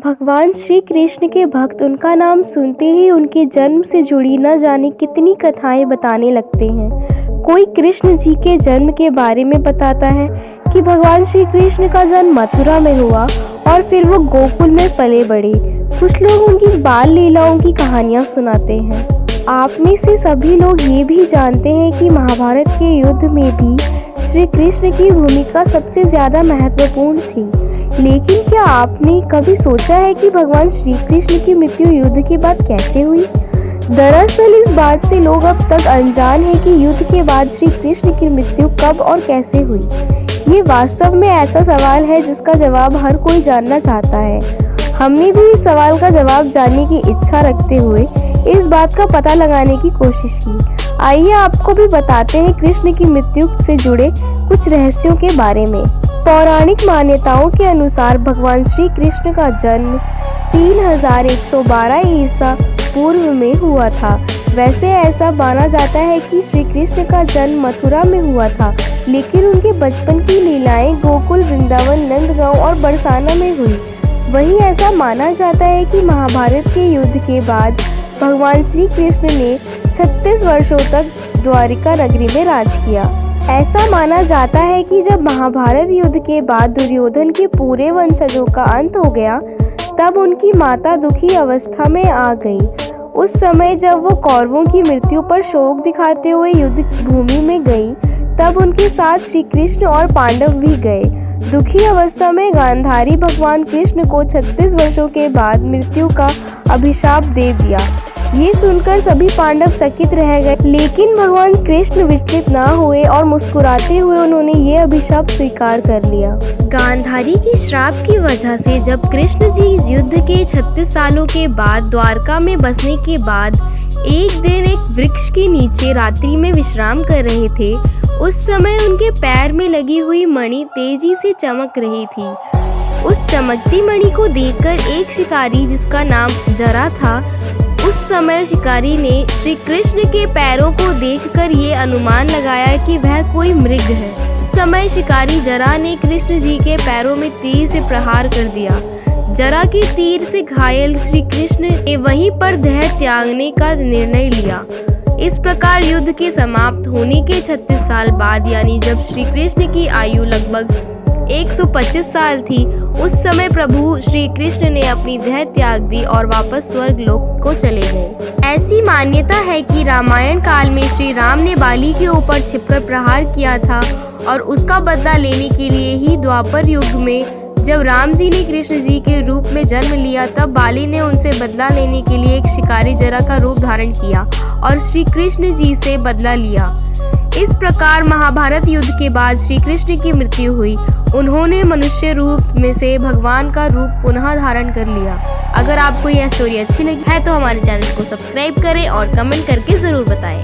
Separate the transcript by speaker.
Speaker 1: भगवान श्री कृष्ण के भक्त उनका नाम सुनते ही उनके जन्म से जुड़ी न जाने कितनी कथाएं बताने लगते हैं। कोई कृष्ण जी के जन्म के बारे में बताता है कि भगवान श्री कृष्ण का जन्म मथुरा में हुआ और फिर वो गोकुल में पले बढ़े। कुछ लोग उनकी बाल लीलाओं की कहानियां सुनाते हैं। आप में से सभी लोग ये भी जानते हैं कि महाभारत के युद्ध में भी श्री कृष्ण की भूमिका सबसे ज़्यादा महत्वपूर्ण थी। लेकिन क्या आपने कभी सोचा है कि भगवान श्री कृष्ण की मृत्यु युद्ध के बाद कैसे हुई? दरअसल इस बात से लोग अब तक अनजान हैं कि युद्ध के बाद श्री कृष्ण की मृत्यु कब और कैसे हुई। ये वास्तव में ऐसा सवाल है जिसका जवाब हर कोई जानना चाहता है। हमने भी इस सवाल का जवाब जानने की इच्छा रखते हुए इस बात का पता लगाने की कोशिश की। आइए आपको भी बताते हैं कृष्ण की मृत्यु से जुड़े कुछ रहस्यों के बारे में। पौराणिक मान्यताओं के अनुसार भगवान श्री कृष्ण का जन्म 3112 ईसा पूर्व में हुआ था। वैसे ऐसा माना जाता है कि श्री कृष्ण का जन्म मथुरा में हुआ था, लेकिन उनके बचपन की लीलाएं गोकुल, वृंदावन, नंदगांव और बरसाना में हुई। वहीं ऐसा माना जाता है कि महाभारत के युद्ध के बाद भगवान श्री कृष्ण ने 36 वर्षों तक द्वारिका नगरी में राज किया। ऐसा माना जाता है कि जब महाभारत युद्ध के बाद दुर्योधन के पूरे वंशजों का अंत हो गया, तब उनकी माता दुखी अवस्था में आ गई। उस समय जब वो कौरवों की मृत्यु पर शोक दिखाते हुए युद्ध भूमि में गई, तब उनके साथ श्री कृष्ण और पांडव भी गए। दुखी अवस्था में गांधारी भगवान कृष्ण को 36 वर्षों के बाद मृत्यु का अभिशाप दे दिया। ये सुनकर सभी पांडव चकित रह गए, लेकिन भगवान कृष्ण विचलित ना हुए और मुस्कुराते हुए उन्होंने ये अभिशाप स्वीकार कर लिया। गांधारी के श्राप की वजह से जब कृष्ण जी युद्ध के 36 सालों के बाद द्वारका में बसने के बाद एक दिन एक वृक्ष के नीचे रात्रि में विश्राम कर रहे थे, उस समय उनके पैर में लगी हुई मणि तेजी से चमक रही थी। उस चमकती मणि को देखकर एक शिकारी जिसका नाम जरा था, उस समय शिकारी ने श्री कृष्ण के पैरों को देखकर ये अनुमान लगाया कि वह कोई मृग है। उस समय शिकारी जरा ने कृष्ण जी के पैरों में तीर से प्रहार कर दिया। जरा के तीर से घायल श्री कृष्ण ने वहीं पर देह त्यागने का निर्णय लिया। इस प्रकार युद्ध के समाप्त होने के 36 साल बाद, यानी जब श्री कृष्ण की आयु लगभग 125 साल थी, उस समय प्रभु श्री कृष्ण ने अपनी देह त्याग दी और वापस स्वर्ग लोक को चले गए। ऐसी मान्यता है कि रामायण काल में श्री राम ने बाली के ऊपर छिपकर प्रहार किया था और उसका बदला लेने के लिए ही द्वापर युग में जब राम जी ने कृष्ण जी के रूप में जन्म लिया, तब बाली ने उनसे बदला लेने के लिए एक शिकारी जरा का रूप धारण किया और श्री कृष्ण जी से बदला लिया। इस प्रकार महाभारत युद्ध के बाद श्री कृष्ण की मृत्यु हुई। उन्होंने मनुष्य रूप में से भगवान का रूप पुनः धारण कर लिया। अगर आपको यह स्टोरी अच्छी लगी है तो हमारे चैनल को सब्सक्राइब करें और कमेंट करके ज़रूर बताएं।